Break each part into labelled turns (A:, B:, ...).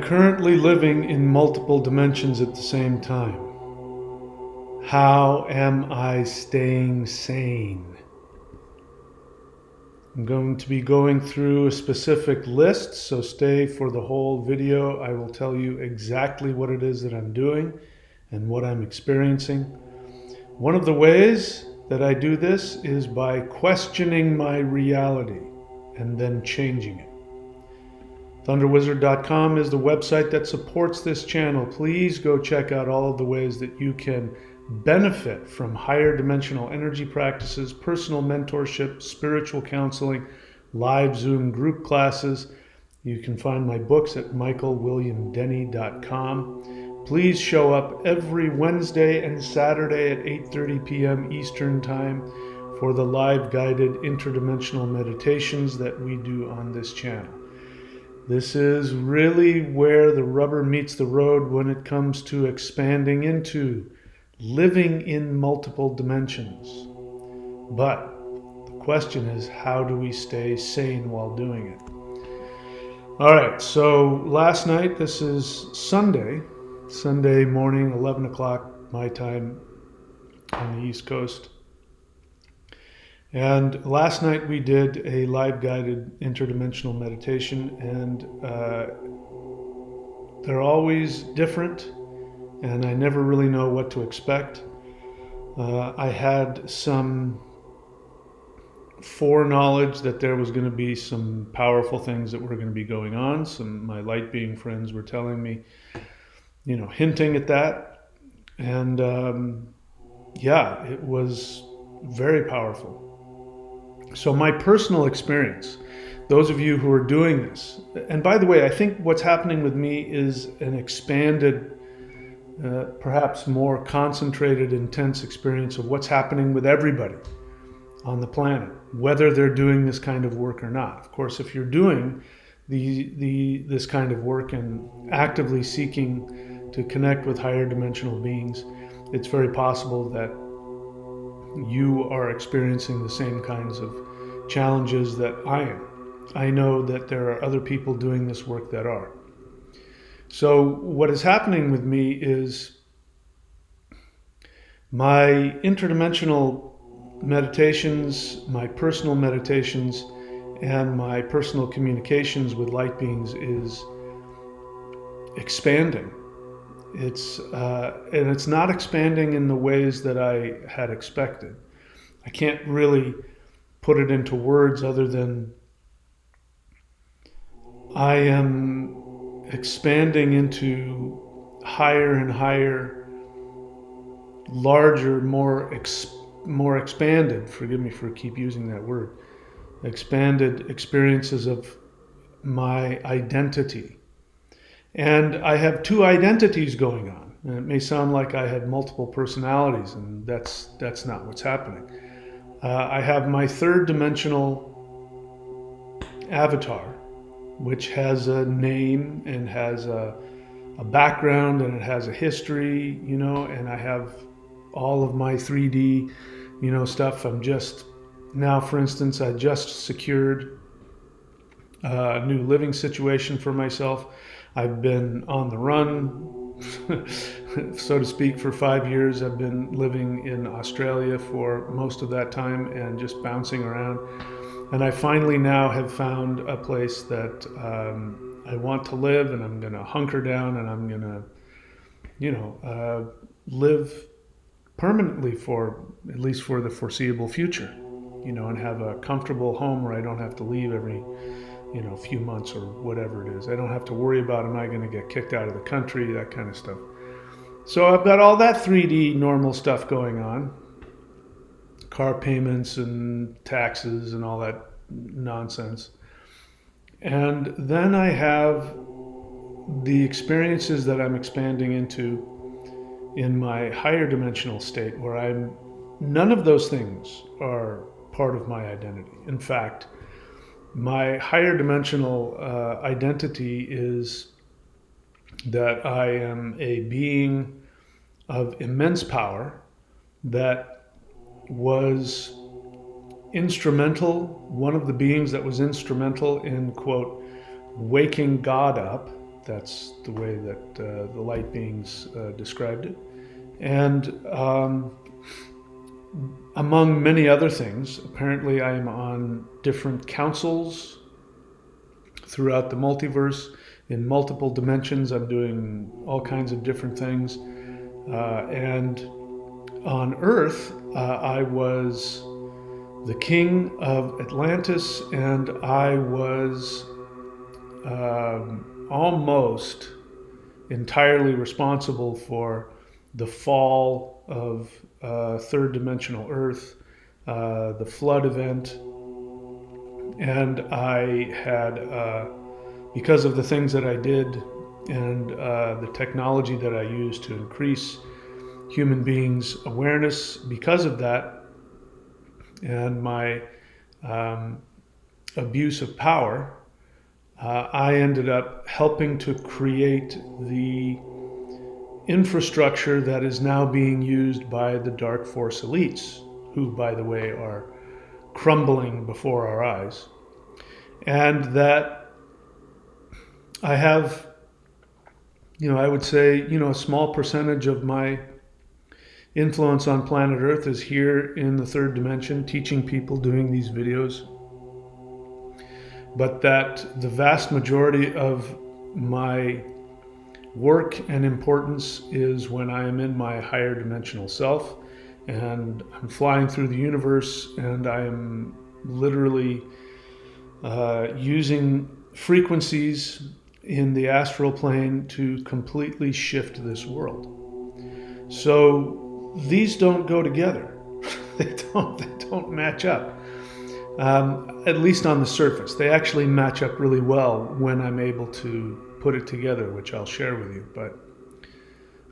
A: currently living in multiple dimensions at the same time. How am I staying sane? I'm going to be going through a specific list, so stay for the whole video. I will tell you exactly what it is that I'm doing and what I'm experiencing. One of the ways that I do this is by questioning my reality and then changing it. ThunderWizard.com is the website that supports this channel. Please go check out all of the ways that you can benefit from higher dimensional energy practices, personal mentorship, spiritual counseling, live Zoom group classes. You can find my books at michaelwilliamdenny.com. Please show up every Wednesday and Saturday at 8:30 p.m. Eastern Time for the live guided interdimensional meditations that we do on this channel. This is really where the rubber meets the road when it comes to expanding into living in multiple dimensions. But the question is, how do we stay sane while doing it? All right, so last night, this is Sunday morning, 11 o'clock my time on the East Coast. And last night we did a live guided interdimensional meditation, and they're always different, and I never really know what to expect. I had some foreknowledge that there was going to be some powerful things that were going to be going on. My light being friends were telling me, hinting at that. And yeah, it was very powerful. So my personal experience, those of you who are doing this, and by the way, I think what's happening with me is an expanded, perhaps more concentrated, intense experience of what's happening with everybody on the planet, whether they're doing this kind of work or not. Of course, if you're doing this kind of work and actively seeking to connect with higher dimensional beings, it's very possible that you are experiencing the same kinds of challenges that I am. I know that there are other people doing this work that are. So what is happening with me is my interdimensional meditations, my personal meditations, and my personal communications with light beings is expanding. And it's not expanding in the ways that I had expected. I can't really put it into words other than I am expanding into higher and higher, larger, more expanded, forgive me for keep using that word, expanded experiences of my identity. And I have two identities going on. And it may sound like I have multiple personalities, and that's not what's happening. I have my third dimensional avatar, which has a name and has a background and it has a history, and I have all of my 3D, stuff. I'm just now, for instance, I just secured a new living situation for myself. I've been on the run, so to speak, for 5 years. I've been living in Australia for most of that time and just bouncing around. And I finally now have found a place that I want to live, and I'm going to hunker down, and I'm going to, live permanently at least for the foreseeable future, and have a comfortable home where I don't have to leave every few months or whatever it is. I don't have to worry about, am I going to get kicked out of the country, that kind of stuff. So I've got all that 3D normal stuff going on. Car payments and taxes and all that nonsense. And then I have the experiences that I'm expanding into in my higher dimensional state, where none of those things are part of my identity. In fact, my higher dimensional identity is that I am a being of immense power that was instrumental, one of the beings that was instrumental in, quote, waking God up That's the way that the light beings described it. And among many other things, apparently I'm on different councils throughout the multiverse in multiple dimensions. I'm doing all kinds of different things. And on Earth, I was the king of Atlantis, and I was almost entirely responsible for the fall of third dimensional Earth, the flood event, and I had, because of the things that I did and the technology that I used to increase human beings' awareness, because of that, and my abuse of power, I ended up helping to create the infrastructure that is now being used by the dark force elites, who, by the way, are crumbling before our eyes. And that I have, I would say, a small percentage of my influence on planet Earth is here in the third dimension, teaching people, doing these videos. But that the vast majority of my work and importance is when I am in my higher dimensional self and I'm flying through the universe, and I am literally using frequencies in the astral plane to completely shift this world. So these don't go together. They don't match up. At least on the surface. They actually match up really well when I'm able to put it together, which I'll share with you. But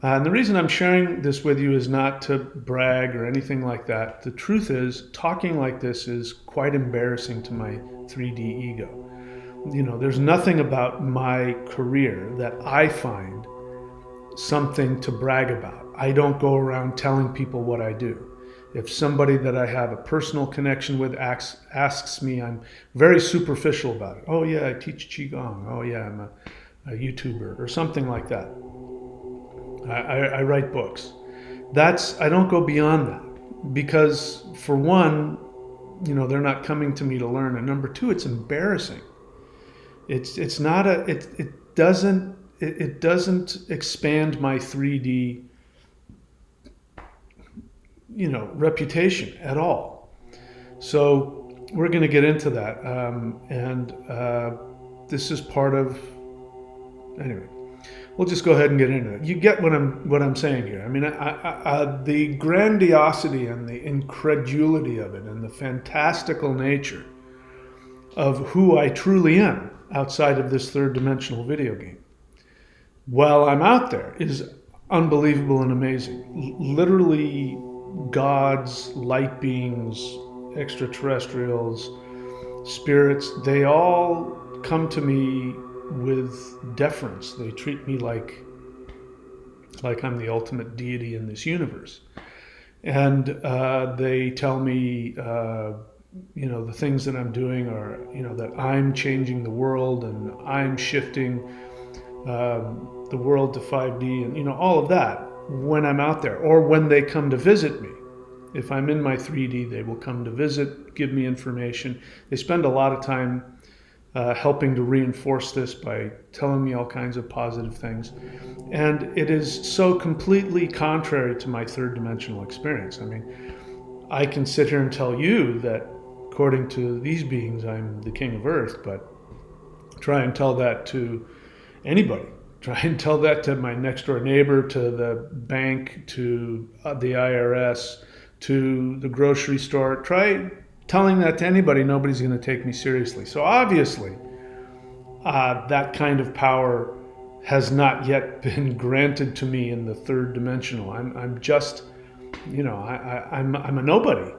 A: and the reason I'm sharing this with you is not to brag or anything like that. The truth is, talking like this is quite embarrassing to my 3D ego. There's nothing about my career that I find something to brag about. I don't go around telling people what I do. If somebody that I have a personal connection with asks me, I'm very superficial about it. Oh yeah, I teach Qigong. Oh yeah, I'm a YouTuber or something like that. I write books. I don't go beyond that, because for one, they're not coming to me to learn, and number two, it's embarrassing. It doesn't expand my 3D reputation at all. So we're going to get into that, and this is part of. Anyway, we'll just go ahead and get into it. You get what I'm saying here. I mean, the grandiosity and the incredulity of it, and the fantastical nature of who I truly am outside of this third dimensional video game, while I'm out there, is unbelievable and amazing. Literally, gods, light beings, extraterrestrials, spirits, they all come to me with deference. They treat me like I'm the ultimate deity in this universe. And they tell me, the things that I'm doing are, that I'm changing the world and I'm shifting the world to 5D and, all of that when I'm out there, or when they come to visit me. If I'm in my 3D, they will come to visit, give me information. They spend a lot of time helping to reinforce this by telling me all kinds of positive things. And it is so completely contrary to my third dimensional experience. I mean, I can sit here and tell you that according to these beings, I'm the king of Earth, but try and tell that to anybody. Try and tell that to my next door neighbor, to the bank, to the IRS, to the grocery store. Try telling that to anybody, nobody's going to take me seriously. So obviously, that kind of power has not yet been granted to me in the third dimensional. I'm just, I'm a nobody.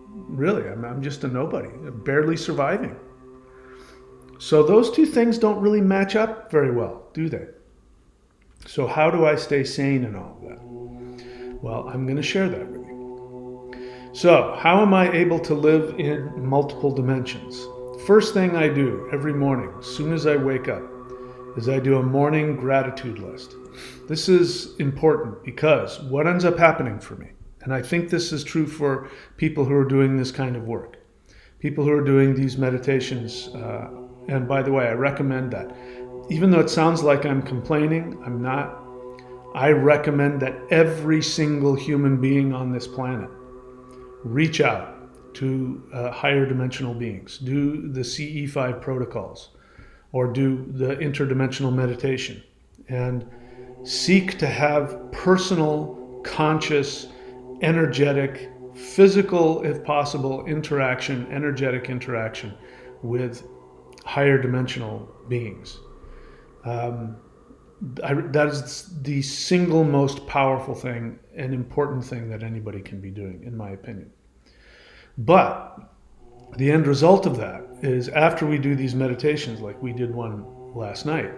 A: Really, I'm just a nobody, barely surviving. So those two things don't really match up very well, do they? So how do I stay sane in all of that? Well, I'm going to share that with you. So how am I able to live in multiple dimensions? First thing I do every morning, as soon as I wake up, is I do a morning gratitude list. This is important because what ends up happening for me, and I think this is true for people who are doing this kind of work, people who are doing these meditations, and by the way, I recommend that. Even though it sounds like I'm complaining, I'm not. I recommend that every single human being on this planet reach out to higher dimensional beings, do the CE5 protocols, or do the interdimensional meditation, and seek to have personal, conscious, energetic, physical, if possible, interaction, energetic interaction with higher dimensional beings. That is the single most powerful thing and important thing that anybody can be doing, in my opinion. But the end result of that is, after we do these meditations, like we did one last night,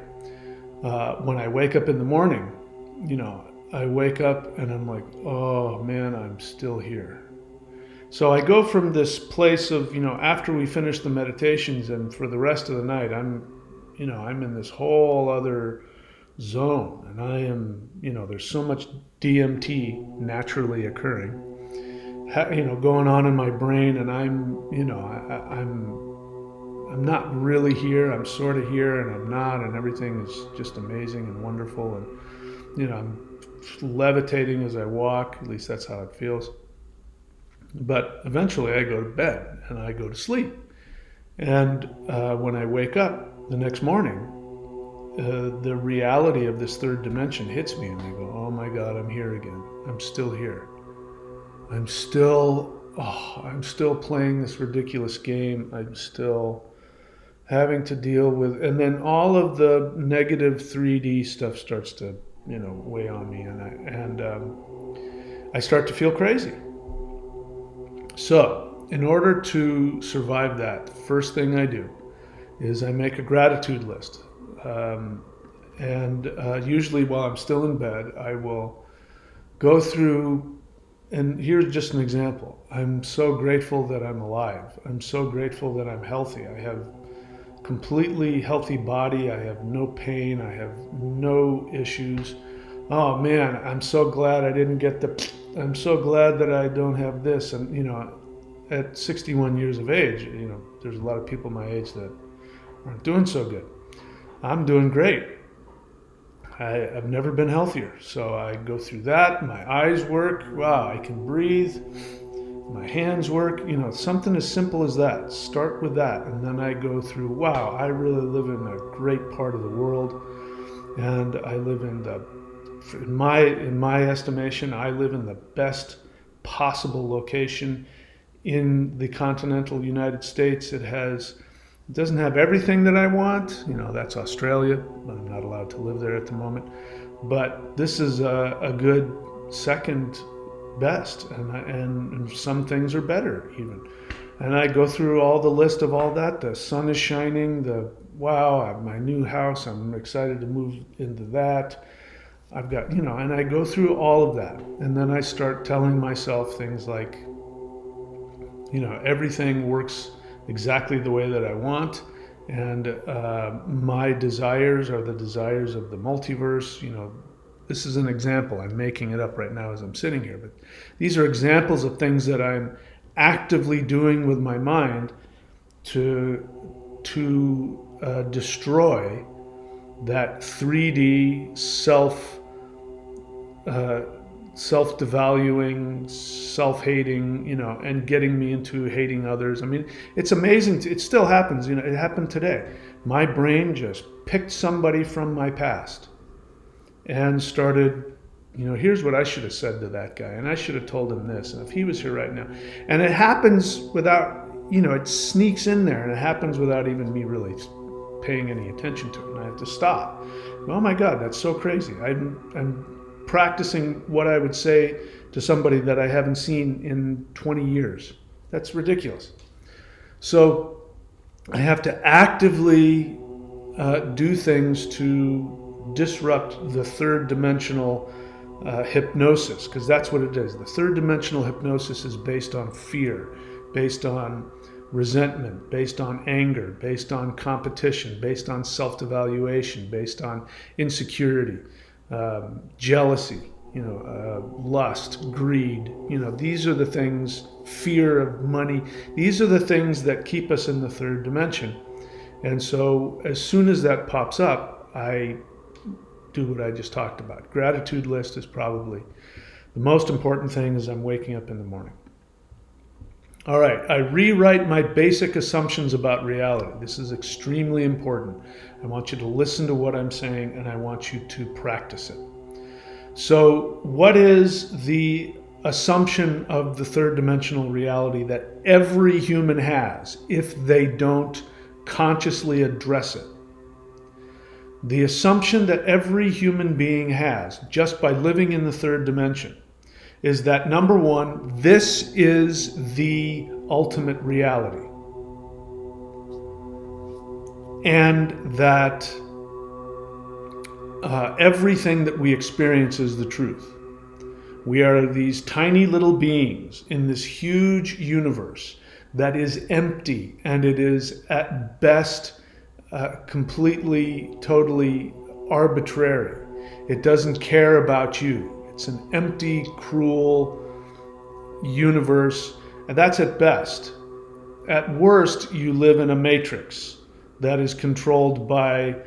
A: when I wake up in the morning, I wake up and I'm like, oh man, I'm still here. So I go from this place of, after we finish the meditations and for the rest of the night, I'm in this whole other zone, and I am, there's so much DMT naturally occurring, going on in my brain, and I'm not really here. I'm sort of here, and I'm not, and everything is just amazing and wonderful, and I'm levitating as I walk. At least that's how it feels. But eventually, I go to bed and I go to sleep, and when I wake up the next morning, the reality of this third dimension hits me, and I go, oh my God, I'm here again. I'm still here. I'm still playing this ridiculous game. I'm still having to deal with, and then all of the negative 3D stuff starts to, weigh on me, and I start to feel crazy. So, in order to survive that, first thing I do is I make a gratitude list. Usually while I'm still in bed, I will go through, and here's just an example. I'm so grateful that I'm alive. I'm so grateful that I'm healthy. I have completely healthy body. I have no pain. I have no issues. Oh man, I'm so glad I didn't get I'm so glad that I don't have this. And at 61 years of age, there's a lot of people my age that aren't doing so good. I'm doing great. I've never been healthier. So I go through that. My eyes work. Wow, I can breathe. My hands work. Something as simple as that. Start with that. And then I go through, wow, I really live in a great part of the world. And I live in my estimation, I live in the best possible location in the continental United States. It doesn't have everything that I want. That's Australia. I'm not allowed to live there at the moment. But this is a good second best, and some things are better even. And I go through all the list of all that. The sun is shining. Wow, I have my new house. I'm excited to move into that. I've got, and I go through all of that. And then I start telling myself things like, everything works exactly the way that I want, and my desires are the desires of the multiverse. This is an example. I'm making it up right now as I'm sitting here, but these are examples of things that I'm actively doing with my mind to destroy that 3D self-devaluing, self-hating, and getting me into hating others. I mean, it's amazing. It still happens. It happened today. My brain just picked somebody from my past and started, here's what I should have said to that guy, and I should have told him this, and if he was here right now. And it happens without, it sneaks in there, and it happens without even me really paying any attention to it, and I have to stop. Oh my God, that's so crazy. I'm practicing what I would say to somebody that I haven't seen in 20 years. That's ridiculous. So I have to actively do things to disrupt the third dimensional hypnosis, because that's what it is. The third dimensional hypnosis is based on fear, based on resentment, based on anger, based on competition, based on self-evaluation, based on insecurity, jealousy, lust, greed. These are the things, fear of money. These are the things that keep us in the third dimension. And so as soon as that pops up, I do what I just talked about. Gratitude list is probably the most important thing as I'm waking up in the morning. All right, I rewrite my basic assumptions about reality. This is extremely important. I want you to listen to what I'm saying, and I want you to practice it. So, what is the assumption of the third dimensional reality that every human has if they don't consciously address it? The assumption that every human being has just by living in the third dimension is that, number one, this is the ultimate reality. And that everything that we experience is the truth. We are these tiny little beings in this huge universe that is empty, and it is at best completely, totally arbitrary. It doesn't care about you. It's an empty, cruel universe, and that's at best. At worst, you live in a matrix that is controlled by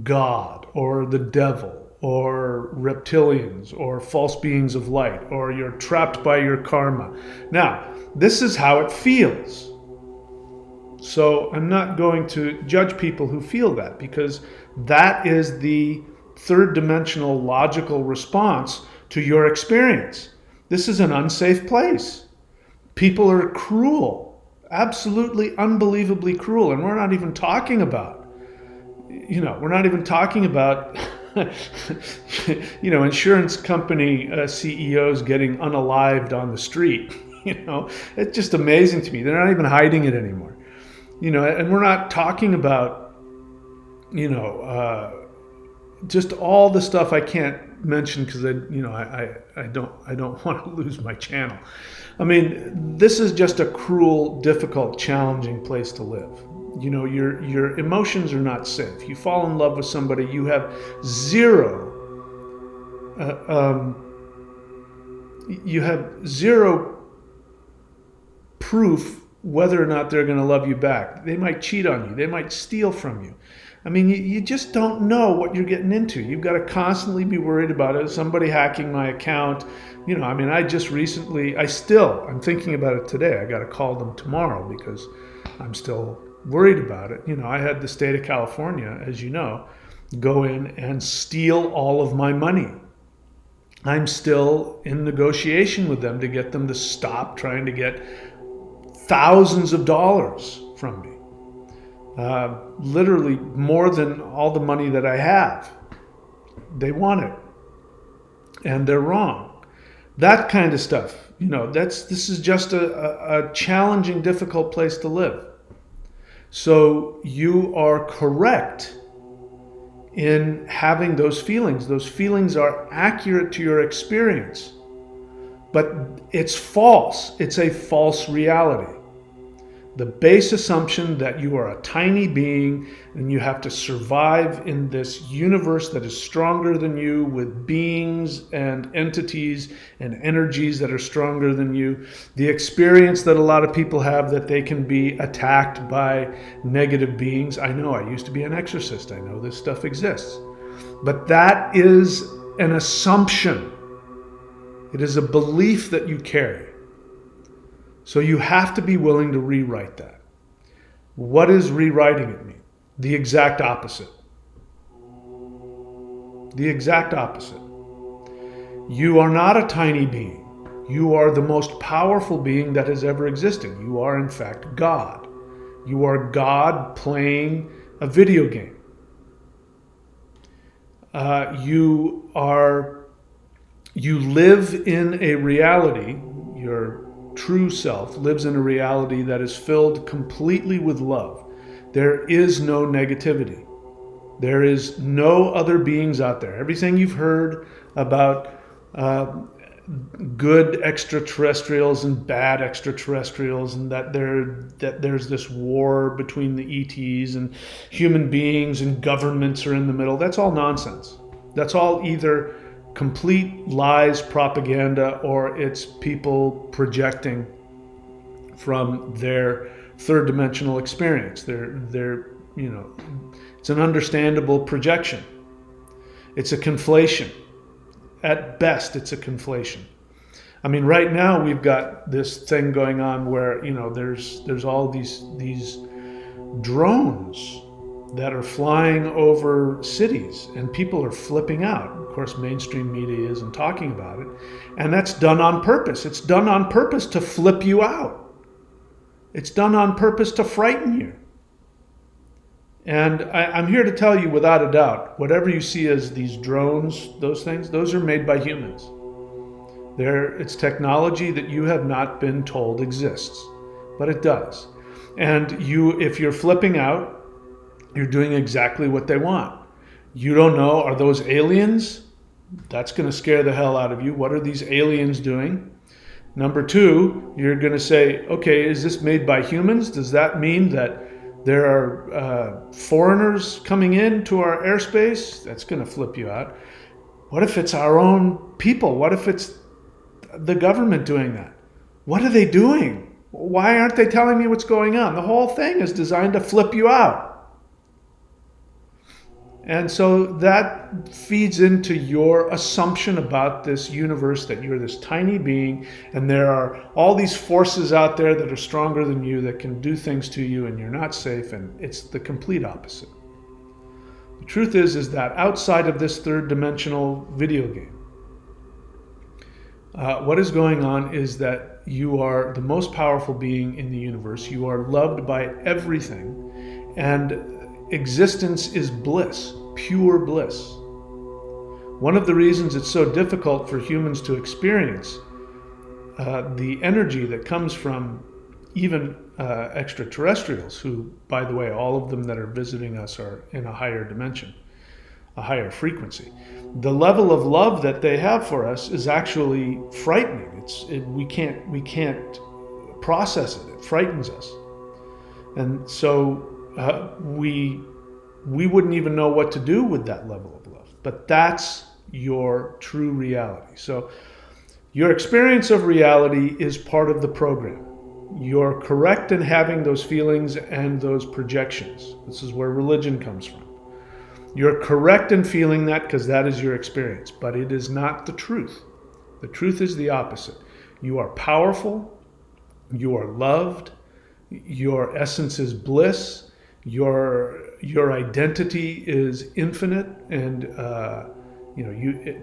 A: God or the devil or reptilians or false beings of light, or you're trapped by your karma. Now, this is how it feels. So I'm not going to judge people who feel that, because that is the third dimensional logical response to your experience. This is an unsafe place. People are cruel, absolutely unbelievably cruel. And we're not even talking about, insurance company CEOs getting unalived on the street. It's just amazing to me. They're not even hiding it anymore. And we're not talking about, just all the stuff I can't mention because I don't want to lose my channel. I mean, this is just a cruel, difficult, challenging place to live. Your emotions are not safe. You fall in love with somebody, you have zero proof whether or not they're going to love you back. They might cheat on you. They might steal from you. I mean, you just don't know what you're getting into. You've got to constantly be worried about it. Somebody hacking my account. I'm thinking about it today. I got to call them tomorrow because I'm still worried about it. I had the state of California, as you know, go in and steal all of my money. I'm still in negotiation with them to get them to stop trying to get thousands of dollars from me. Literally more than all the money that I have. They want it. And they're wrong. That kind of stuff. This is just a challenging, difficult place to live. So you are correct in having those feelings. Those feelings are accurate to your experience. But it's false. It's a false reality. The base assumption that you are a tiny being and you have to survive in this universe that is stronger than you, with beings and entities and energies that are stronger than you. The experience that a lot of people have that they can be attacked by negative beings. I know, I used to be an exorcist. I know this stuff exists. But that is an assumption. It is a belief that you carry. So you have to be willing to rewrite that. What does rewriting it mean? The exact opposite. The exact opposite. You are not a tiny being. You are the most powerful being that has ever existed. You are, in fact, God. You are God playing a video game. You live in a reality, your true self lives in a reality that is filled completely with love. There is no negativity. There is no other beings out there. Everything you've heard about good extraterrestrials and bad extraterrestrials, and that there's this war between the ETs and human beings and governments are in the middle. That's all nonsense. That's all either complete lies, propaganda, or it's people projecting from their third dimensional experience. They're it's an understandable projection. It's a conflation. At best, it's a conflation. I mean, right now we've got this thing going on where there's all these drones that are flying over cities, and people are flipping out. Of course, mainstream media isn't talking about it, and that's done on purpose. It's done on purpose to flip you out. It's done on purpose to frighten you. And I'm here to tell you without a doubt, whatever you see as these drones, those things, those are made by humans. It's technology that you have not been told exists, but it does. And if you're flipping out, you're doing exactly what they want. You don't know, are those aliens? That's going to scare the hell out of you. What are these aliens doing? Number two, you're going to say, okay, is this made by humans? Does that mean that there are foreigners coming into our airspace? That's going to flip you out. What if it's our own people? What if it's the government doing that? What are they doing? Why aren't they telling me what's going on? The whole thing is designed to flip you out. And so that feeds into your assumption about this universe, that you're this tiny being and there are all these forces out there that are stronger than you that can do things to you and you're not safe, and it's the complete opposite. The truth is that outside of this third dimensional video game, what is going on is that you are the most powerful being in the universe. You are loved by everything, and existence is bliss, pure bliss. One of the reasons it's so difficult for humans to experience the energy that comes from even extraterrestrials, who, by the way, all of them that are visiting us are in a higher dimension, a higher frequency. The level of love that they have for us is actually frightening. We can't process it. It frightens us, and so we wouldn't even know what to do with that level of love. But that's your true reality. So your experience of reality is part of the program. You're correct in having those feelings and those projections. This is where religion comes from. You're correct in feeling that because that is your experience, but it is not the truth. The truth is the opposite. You are powerful. You are loved. Your essence is bliss. Your identity is infinite and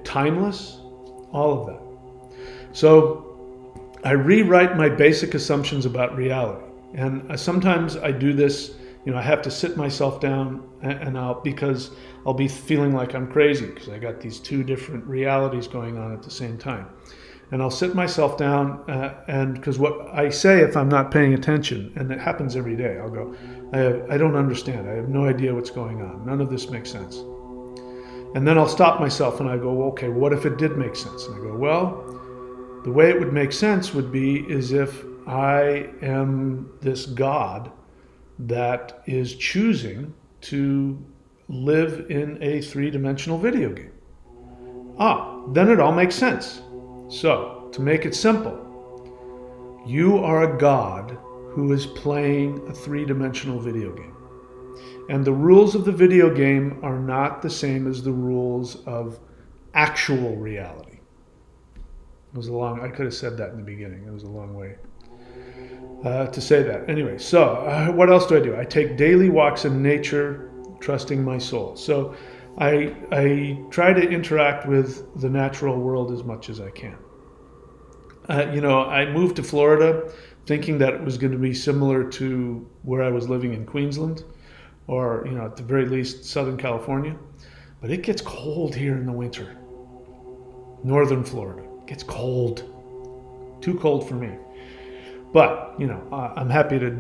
A: timeless. All of that. So I rewrite my basic assumptions about reality, and sometimes I do this. I have to sit myself down, and because I'll be feeling like I'm crazy because I got these two different realities going on at the same time. And I'll sit myself down, and because what I say if I'm not paying attention, and it happens every day, I'll go, I don't understand. I have no idea what's going on. None of this makes sense. And then I'll stop myself and I go, okay, what if it did make sense? And I go, well, the way it would make sense would be is if I am this God that is choosing to live in a three-dimensional video game. Then it all makes sense. So, to make it simple, you are a God who is playing a three-dimensional video game. And the rules of the video game are not the same as the rules of actual reality. I could have said that in the beginning. It was a long way to say that. Anyway, so what else do? I take daily walks in nature, trusting my soul. So I try to interact with the natural world as much as I can. I moved to Florida thinking that it was going to be similar to where I was living in Queensland, or at the very least Southern California. But it gets cold here in the winter. Northern Florida gets cold. Too cold for me. But, I'm happy to,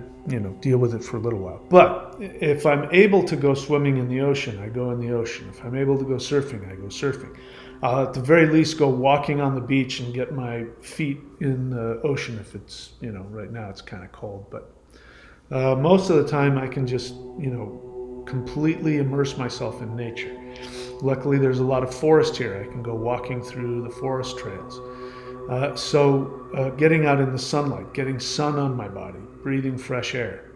A: deal with it for a little while. But if I'm able to go swimming in the ocean, I go in the ocean. If I'm able to go surfing, I go surfing. I'll at the very least go walking on the beach and get my feet in the ocean if it's, right now it's kind of cold. But most of the time I can just, completely immerse myself in nature. Luckily, there's a lot of forest here. I can go walking through the forest trails. So getting out in the sunlight, getting sun on my body, breathing fresh air.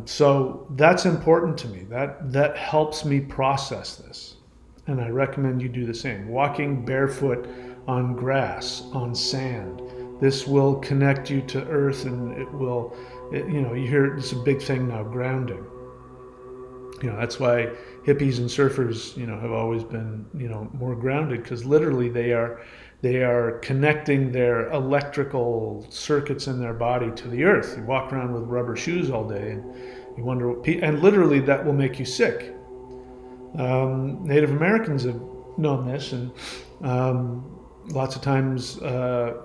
A: So that's important to me. That helps me process this. And I recommend you do the same. Walking barefoot on grass, on sand. This will connect you to earth, and you hear it's a big thing now, grounding. That's why hippies and surfers, have always been, more grounded, because literally they are connecting their electrical circuits in their body to the earth. You walk around with rubber shoes all day, and you wonder, and literally that will make you sick. Native Americans have known this, and lots of times, I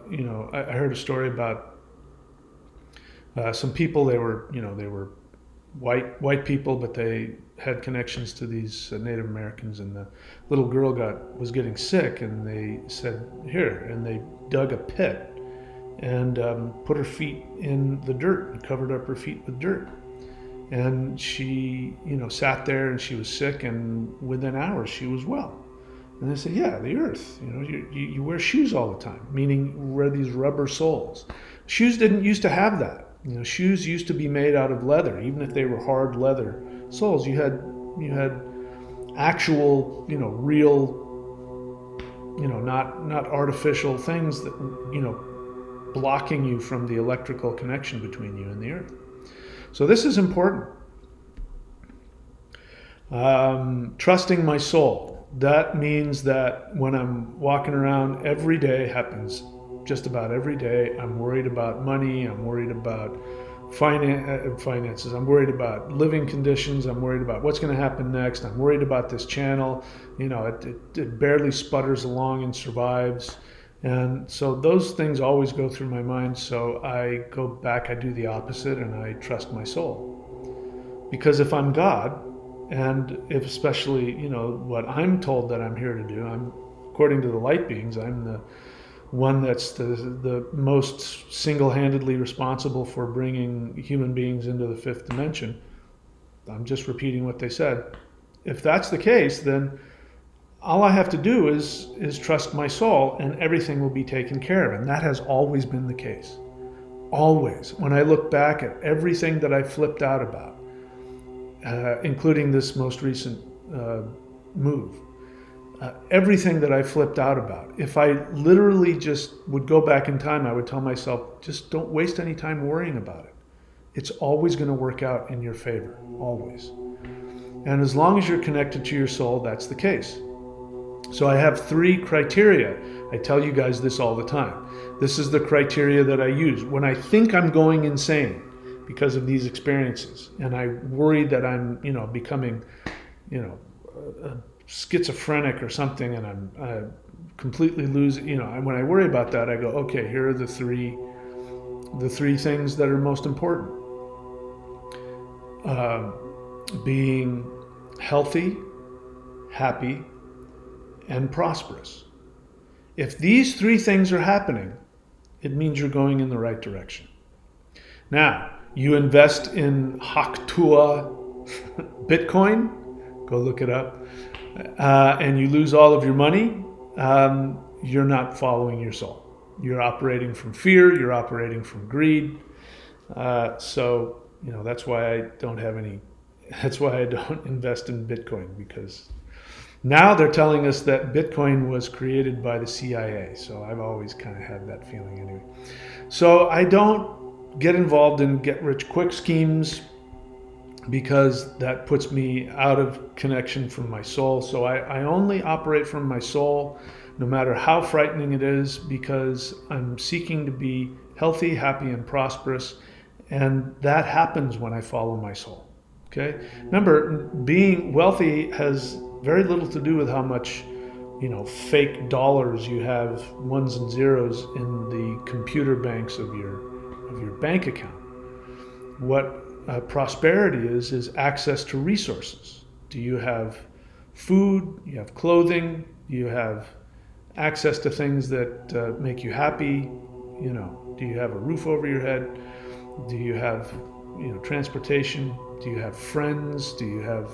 A: heard a story about some people. They were white people, but they had connections to these Native Americans, and the little girl was getting sick, and they said, here, and they dug a pit and put her feet in the dirt and covered up her feet with dirt. And she, sat there, and she was sick, and within hours she was well. And they said, yeah, the earth, you wear shoes all the time, meaning wear these rubber soles. Shoes didn't used to have that. Shoes used to be made out of leather, even if they were hard leather soles. You had actual, real, not artificial things that, blocking you from the electrical connection between you and the earth. So this is important. Trusting my soul. That means that when I'm walking around every day, happens just about every day, I'm worried about money, I'm worried about finances, I'm worried about living conditions, I'm worried about what's going to happen next, I'm worried about this channel, it barely sputters along and survives. And so those things always go through my mind. So I go back, I do the opposite, and I trust my soul. Because if I'm God, and if especially, what I'm told that I'm here to do, according to the light beings, I'm the one that's the most single-handedly responsible for bringing human beings into the fifth dimension. I'm just repeating what they said. If that's the case, then all I have to do is trust my soul, and everything will be taken care of. And that has always been the case. Always. When I look back at everything that I flipped out about, including this most recent move, everything that I flipped out about, if I literally just would go back in time, I would tell myself, just don't waste any time worrying about it. It's always going to work out in your favor, always. And as long as you're connected to your soul, that's the case. So I have 3 criteria. I tell you guys this all the time. This is the criteria that I use when I think I'm going insane because of these experiences, and I worry that I'm, becoming, schizophrenic or something, and I'm completely losing. When I worry about that, I go, okay, here are the three things that are most important. Being healthy, happy, and prosperous. If these 3 things are happening, it means you're going in the right direction. Now, you invest in Haktua Bitcoin, go look it up, and you lose all of your money, you're not following your soul. You're operating from fear, you're operating from greed. So, that's why I don't invest in Bitcoin, because now they're telling us that Bitcoin was created by the CIA. So I've always kind of had that feeling anyway. So I don't get involved in get-rich-quick schemes, because that puts me out of connection from my soul. So I only operate from my soul, no matter how frightening it is, because I'm seeking to be healthy, happy, and prosperous. And that happens when I follow my soul. Okay? Remember, being wealthy has very little to do with how much, fake dollars you have, ones and zeros, in the computer banks of your bank account. What prosperity is access to resources. Do you have food? You have clothing? You have access to things that make you happy. Do you have a roof over your head? Do you have, transportation? Do you have friends? Do you have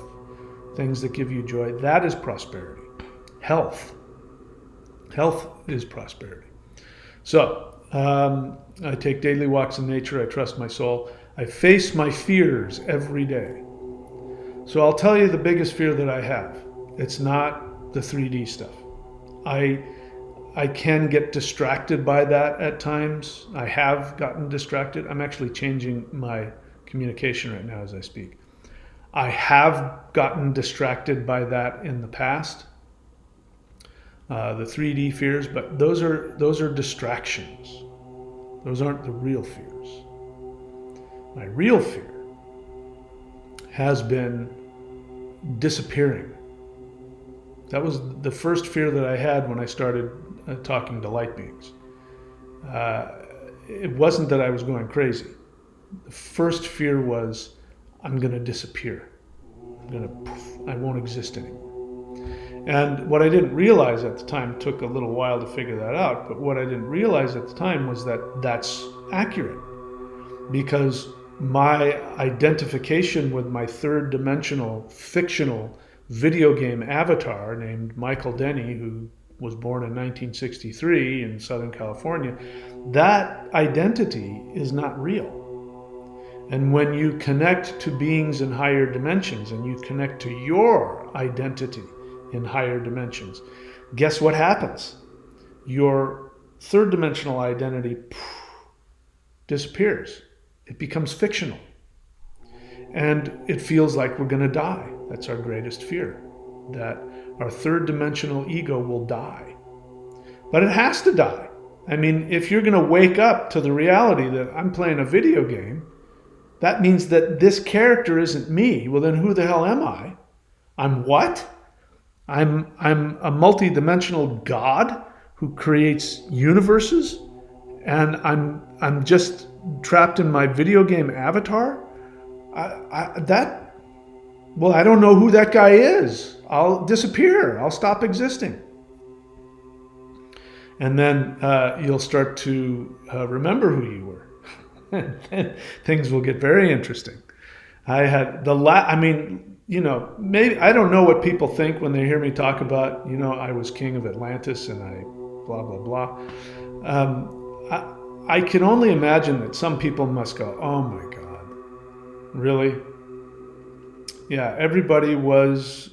A: things that give you joy? That is prosperity. Health. Health is prosperity. So, I take daily walks in nature. I trust my soul. I face my fears every day. So I'll tell you the biggest fear that I have. It's not the 3D stuff. I can get distracted by that at times. I have gotten distracted. I'm actually changing my communication right now as I speak. I have gotten distracted by that in the past. The 3D fears, but those are distractions. Those aren't the real fears. My real fear has been disappearing. That was the first fear that I had when I started talking to light beings. It wasn't that I was going crazy. The first fear was, I'm going to disappear. I won't exist anymore. And what I didn't realize at the time, took a little while to figure that out, but what I didn't realize at the time was that that's accurate. Because my identification with my third dimensional, fictional video game avatar named Michael Denny, who was born in 1963 in Southern California, that identity is not real. And when you connect to beings in higher dimensions and you connect to your identity in higher dimensions, guess what happens? Your third dimensional identity disappears. It becomes fictional. And it feels like we're going to die. That's our greatest fear, that our third dimensional ego will die. But it has to die. I mean, if you're going to wake up to the reality that I'm playing a video game, that means that this character isn't me. Well, then who the hell am I? I'm what? I'm a multi-dimensional God who creates universes, and I'm just trapped in my video game avatar. I don't know who that guy is. I'll disappear. I'll stop existing. And then you'll start to remember who you were. And then things will get very interesting. Maybe, I don't know what people think when they hear me talk about, I was king of Atlantis and I blah, blah, blah. I can only imagine that some people must go, oh my God, really? Yeah, everybody was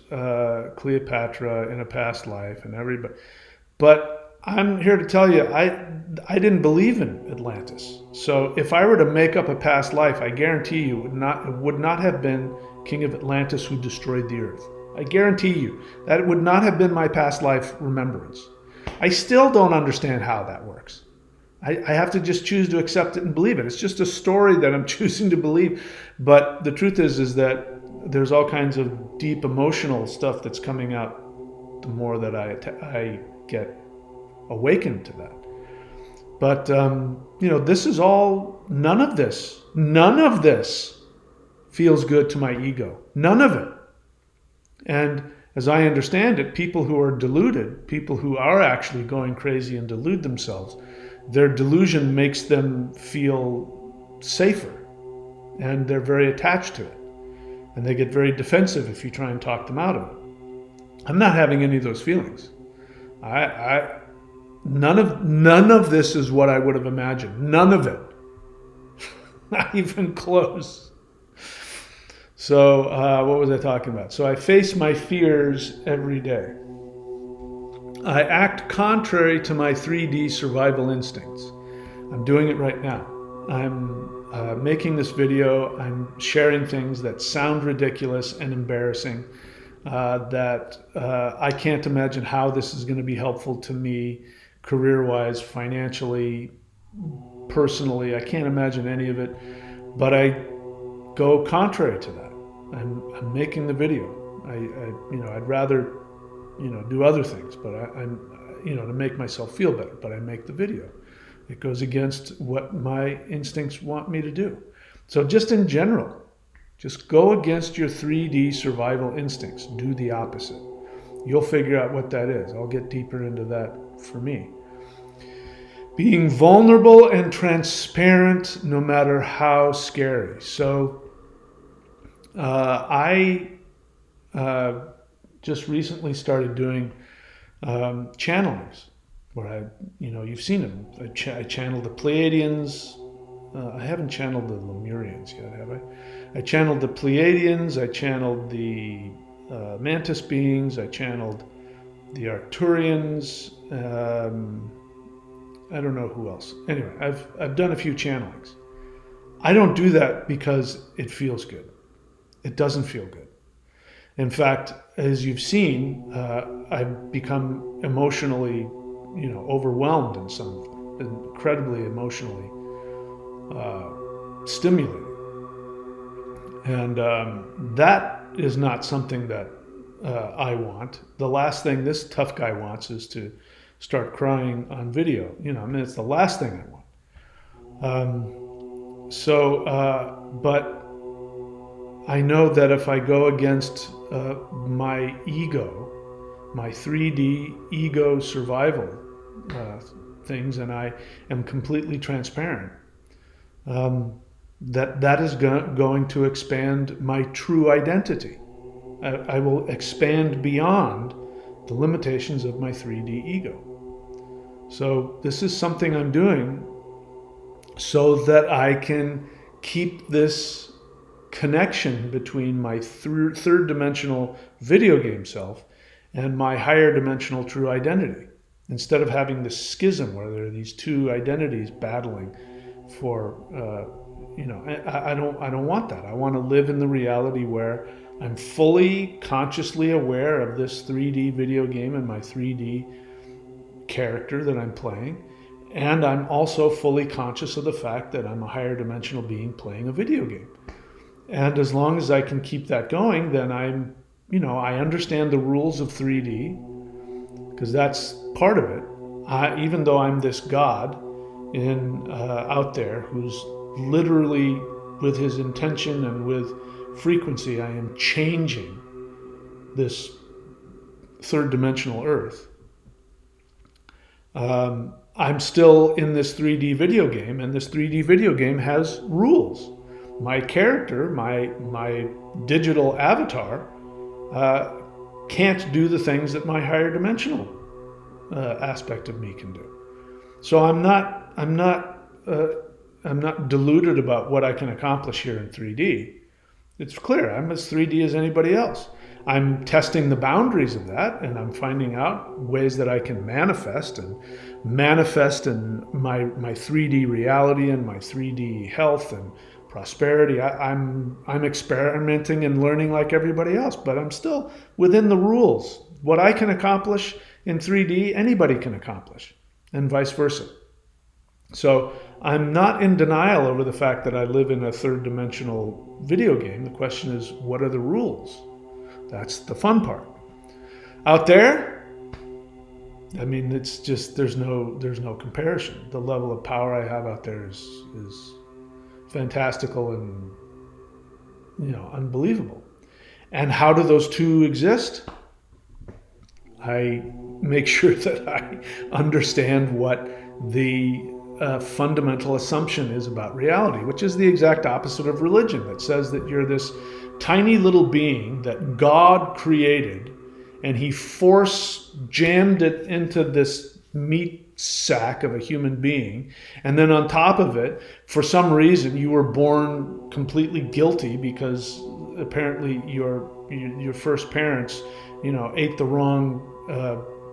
A: Cleopatra in a past life, and everybody. But I'm here to tell you, I didn't believe in Atlantis. So if I were to make up a past life, I guarantee you it would not have been King of Atlantis who destroyed the earth. I guarantee you that it would not have been my past life remembrance. I still don't understand how that works. I have to just choose to accept it and believe it. It's just a story that I'm choosing to believe. But the truth is that there's all kinds of deep emotional stuff that's coming out the more that I get awakened to that. But, this is all, none of this feels good to my ego. None of it. And as I understand it, people who are deluded, people who are actually going crazy and delude themselves, their delusion makes them feel safer. And they're very attached to it. And they get very defensive if you try and talk them out of it. I'm not having any of those feelings. None of this is what I would have imagined. None of it. Not even close. So what was I talking about? So I face my fears every day. I act contrary to my 3D survival instincts. I'm doing it right now. I'm making this video. I'm sharing things that sound ridiculous and embarrassing, that I can't imagine how this is going to be helpful to me career-wise, financially, personally. I can't imagine any of it, but I go contrary to that. I'm making the video. I'd rather, do other things, but I'm to make myself feel better, but I make the video. It goes against what my instincts want me to do. So just in general, just go against your 3D survival instincts. Do the opposite. You'll figure out what that is. I'll get deeper into that for me. Being vulnerable and transparent no matter how scary. So I just recently started doing channelings where you've seen them. I channeled the Pleiadians. I haven't channeled the Lemurians yet, have I? I channeled the Pleiadians. I channeled the Mantis beings. I channeled the Arcturians. I don't know who else. Anyway, I've done a few channelings. I don't do that because it feels good. It doesn't feel good. In fact, as you've seen, I've become emotionally, overwhelmed and some incredibly emotionally stimulated, and that is not something that I want. The last thing this tough guy wants is to start crying on video. It's the last thing I want. But I know that if I go against my ego, my 3D ego survival things, and I am completely transparent, that is going to expand my true identity. I will expand beyond the limitations of my 3D ego. So this is something I'm doing so that I can keep this connection between my third dimensional video game self and my higher dimensional true identity, instead of having this schism where there are these two identities battling for I don't want that. I want to live in the reality where I'm fully consciously aware of this 3D video game and my 3D character that I'm playing, and I'm also fully conscious of the fact that I'm a higher dimensional being playing a video game. And as long as I can keep that going, then I understand the rules of 3D, because that's part of it. Even though I'm this God out there who's literally, with his intention and with frequency, I am changing this third dimensional Earth. I'm still in this 3D video game, and this 3D video game has rules. My character, my digital avatar, can't do the things that my higher dimensional aspect of me can do. So I'm not deluded about what I can accomplish here in 3D. It's clear I'm as 3D as anybody else. I'm testing the boundaries of that, and I'm finding out ways that I can manifest in my 3D reality and my 3D health and prosperity. I'm experimenting and learning like everybody else, but I'm still within the rules. What I can accomplish in 3D, anybody can accomplish, and vice versa. So I'm not in denial over the fact that I live in a third dimensional video game. The question is, what are the rules? That's the fun part. Out there, it's just there's no comparison. The level of power I have out there is fantastical and unbelievable. And how do those two exist? I make sure that I understand what the fundamental assumption is about reality, which is the exact opposite of religion, that says that you're this tiny little being that God created, and he jammed it into this meat sack of a human being, and then on top of it, for some reason, you were born completely guilty because apparently your first parents, ate the wrong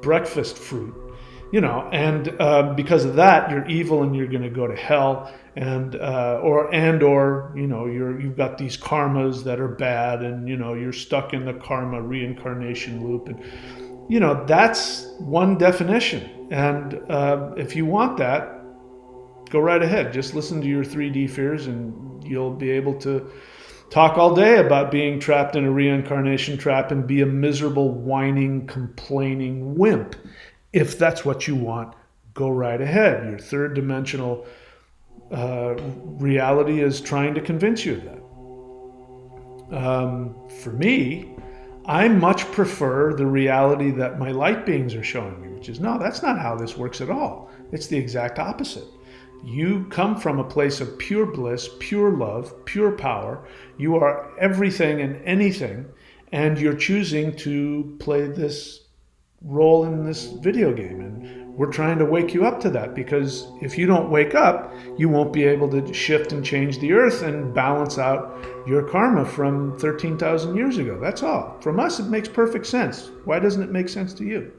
A: breakfast fruit. And because of that, you're evil and you're going to go to hell, and you've got these karmas that are bad, and you're stuck in the karma reincarnation loop, and that's one definition. And if you want that, go right ahead. Just listen to your 3D fears, and you'll be able to talk all day about being trapped in a reincarnation trap and be a miserable, whining, complaining wimp. If that's what you want, go right ahead. Your third dimensional reality is trying to convince you of that. For me, I much prefer the reality that my light beings are showing me, which is, no, that's not how this works at all. It's the exact opposite. You come from a place of pure bliss, pure love, pure power. You are everything and anything, and you're choosing to play this role in this video game. And we're trying to wake you up to that, because if you don't wake up, you won't be able to shift and change the earth and balance out your karma from 13,000 years ago. That's all. From us, it makes perfect sense. Why doesn't it make sense to you?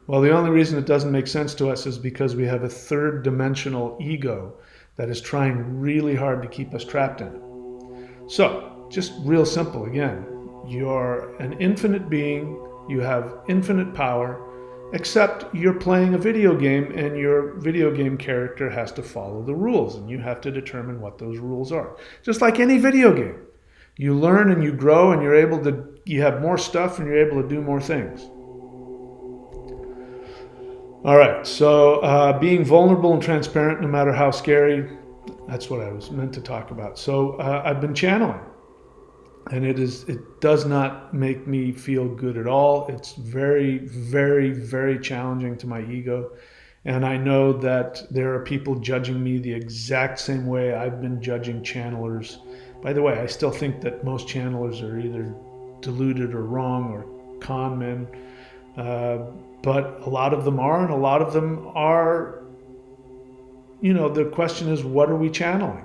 A: Well, the only reason it doesn't make sense to us is because we have a third dimensional ego that is trying really hard to keep us trapped in it. So, just real simple again. You're an infinite being. You have infinite power, except you're playing a video game, and your video game character has to follow the rules, and you have to determine what those rules are. Just like any video game. You learn and you grow, and you have more stuff, and you're able to do more things. All right, so being vulnerable and transparent, no matter how scary, that's what I was meant to talk about. So I've been channeling, and it does not make me feel good at all. It's very, very, very challenging to my ego. And I know that there are people judging me the exact same way I've been judging channelers. By the way, I still think that most channelers are either deluded or wrong or con men. But a lot of them are, and a lot of them are, the question is, what are we channeling?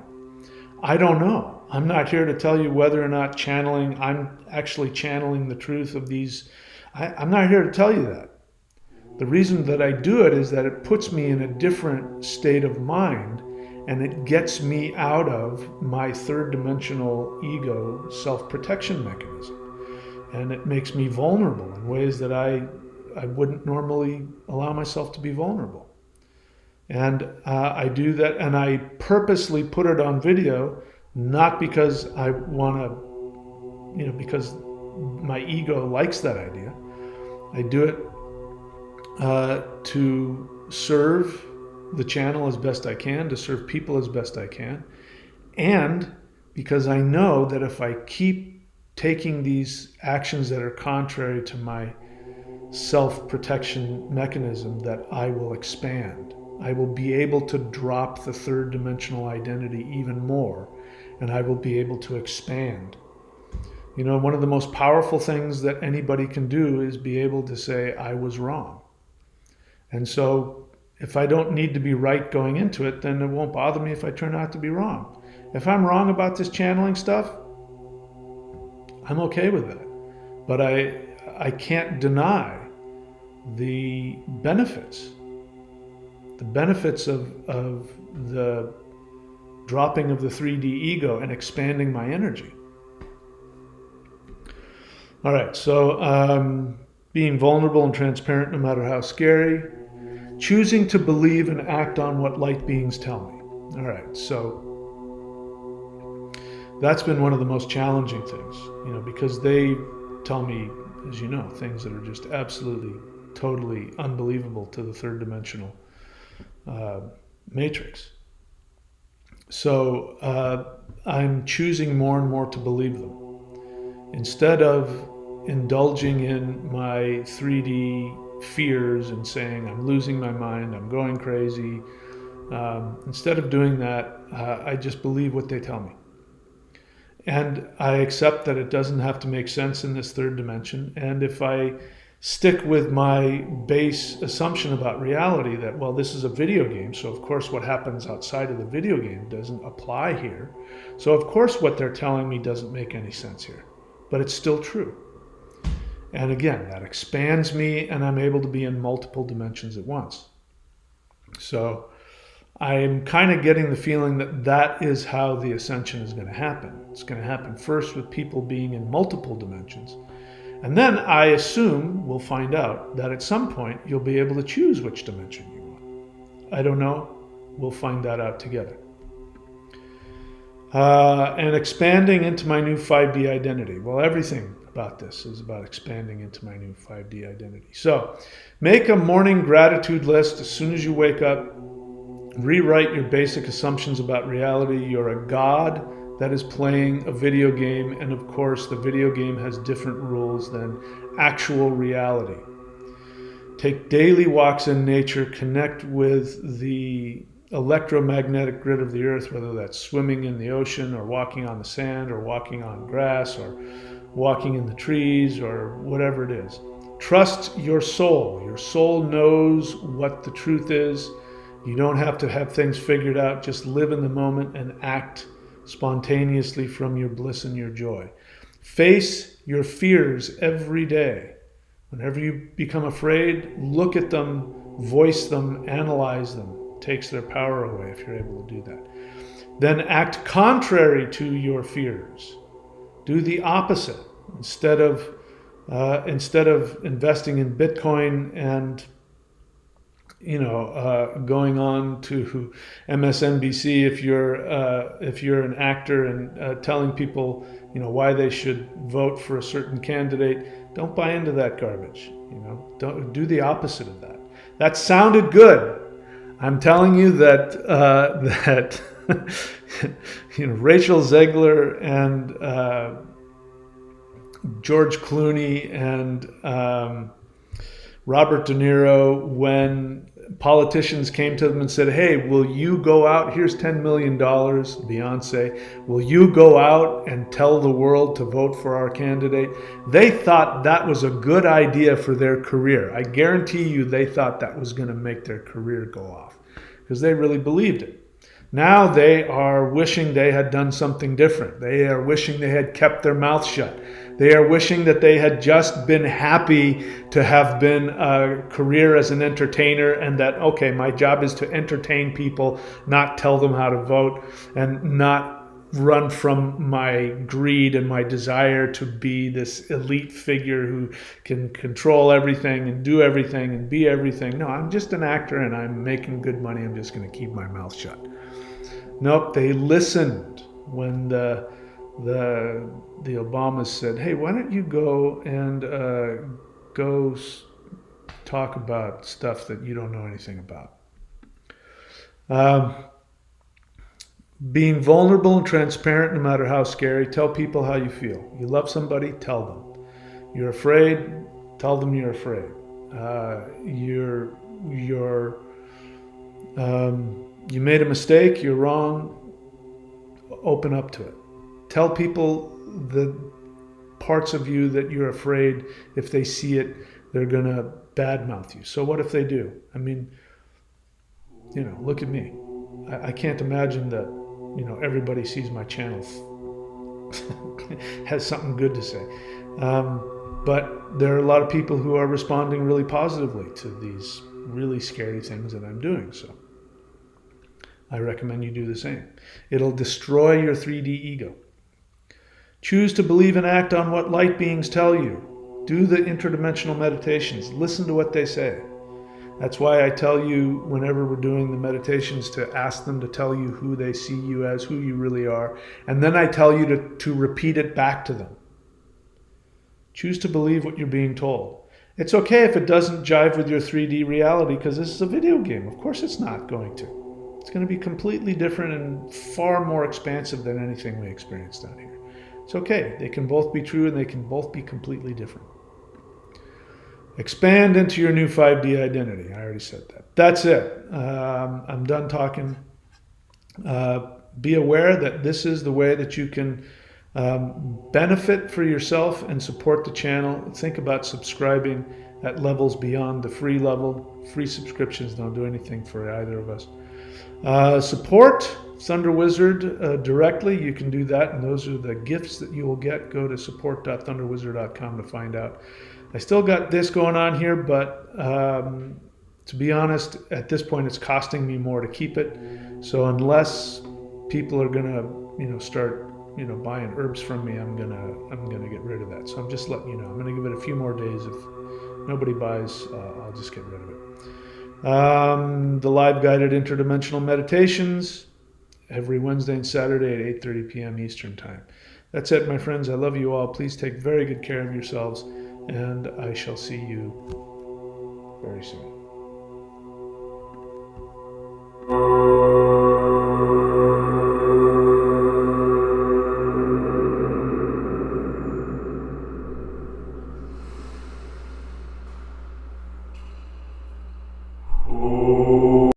A: I don't know. I'm not here to tell you whether or not I'm actually channeling the truth of these. I'm not here to tell you that. The reason that I do it is that it puts me in a different state of mind, and it gets me out of my third dimensional ego self-protection mechanism. And it makes me vulnerable in ways that I wouldn't normally allow myself to be vulnerable. And I do that, and I purposely put it on video, not because I want to, because my ego likes that idea. I do it to serve the channel as best I can, to serve people as best I can, and because I know that if I keep taking these actions that are contrary to my self-protection mechanism, that I will expand. I will be able to drop the third dimensional identity even more, and I will be able to expand. One of the most powerful things that anybody can do is be able to say, I was wrong. And so if I don't need to be right going into it, then it won't bother me if I turn out to be wrong. If I'm wrong about this channeling stuff, I'm okay with that. But I can't deny the benefits of the dropping of the 3D ego and expanding my energy. All right, so being vulnerable and transparent no matter how scary, choosing to believe and act on what light beings tell me. All right, so that's been one of the most challenging things, because they tell me, as you know, things that are just absolutely, totally unbelievable to the third dimensional matrix. So I'm choosing more and more to believe them. Instead of indulging in my 3D fears and saying, I'm losing my mind, I'm going crazy, instead of doing that, I just believe what they tell me. And I accept that it doesn't have to make sense in this third dimension. And if I stick with my base assumption about reality that, well, this is a video game, so of course what happens outside of the video game doesn't apply here. So of course what they're telling me doesn't make any sense here, but it's still true. And again, that expands me, and I'm able to be in multiple dimensions at once. So I'm kind of getting the feeling that that is how the ascension is going to happen. It's going to happen first with people being in multiple dimensions. And then I assume we'll find out that at some point you'll be able to choose which dimension you want. I don't know. We'll find that out together. And expanding into my new 5D identity. Well, everything about this is about expanding into my new 5D identity. So make a morning gratitude list as soon as you wake up. Rewrite your basic assumptions about reality. You're a God that is playing a video game, and of course the video game has different rules than actual reality. Take daily walks in nature, connect with the electromagnetic grid of the earth, whether that's swimming in the ocean or walking on the sand or walking on grass or walking in the trees or whatever it is. Trust your soul. Your soul knows what the truth is. You don't have to have things figured out. Just live in the moment and act spontaneously from your bliss and your joy. Face your fears every day. Whenever you become afraid, look at them, voice them, analyze them. It takes their power away if you're able to do that. Then act contrary to your fears. Do the opposite. Instead of investing in Bitcoin and going on to MSNBC if you're an actor and telling people why they should vote for a certain candidate, don't buy into that garbage. Don't do the opposite of that. That sounded good. I'm telling you that Rachel Zegler and George Clooney and Robert De Niro, when politicians came to them and said, hey, will you go out, here's $10 million, Beyonce, will you go out and tell the world to vote for our candidate? They thought that was a good idea for their career. I guarantee you they thought that was going to make their career go off because they really believed it. Now they are wishing they had done something different. They are wishing they had kept their mouth shut. They are wishing that they had just been happy to have been a career as an entertainer and that, okay, my job is to entertain people, not tell them how to vote and not run from my greed and my desire to be this elite figure who can control everything and do everything and be everything. No, I'm just an actor and I'm making good money. I'm just going to keep my mouth shut. Nope, they listened when the Obamas said, hey, why don't you go and go talk about stuff that you don't know anything about. Being vulnerable and transparent, no matter how scary. Tell people how you feel. You love somebody, tell them. You're afraid, tell them you're afraid. You made a mistake, you're wrong, open up to it. Tell people the parts of you that you're afraid if they see it, they're going to badmouth you. So what if they do? I mean, look at me. I can't imagine that, everybody sees my channel has something good to say. But there are a lot of people who are responding really positively to these really scary things that I'm doing. So I recommend you do the same. It'll destroy your 3D ego. Choose to believe and act on what light beings tell you. Do the interdimensional meditations. Listen to what they say. That's why I tell you whenever we're doing the meditations to ask them to tell you who they see you as, who you really are. And then I tell you to repeat it back to them. Choose to believe what you're being told. It's okay if it doesn't jive with your 3D reality because this is a video game. Of course it's not going to. It's going to be completely different and far more expansive than anything we experience down here. It's okay. They can both be true and they can both be completely different. Expand into your new 5D identity. I already said that. That's it. I'm done talking. Be aware that this is the way that you can benefit for yourself and support the channel. Think about subscribing at levels beyond the free level. Free subscriptions don't do anything for either of us. Support Thunder Wizard directly. You can do that, and those are the gifts that you will get. Go to support.thunderwizard.com to find out. I still got this going on here, but to be honest, at this point, it's costing me more to keep it. So unless people are gonna, start, buying herbs from me, I'm gonna get rid of that. So I'm just letting you know. I'm gonna give it a few more days. If nobody buys, I'll just get rid of it. The live guided interdimensional meditations every Wednesday and Saturday at 8:30 p.m. Eastern Time. That's it, my friends. I love you all. Please take very good care of yourselves, and I shall see you very soon.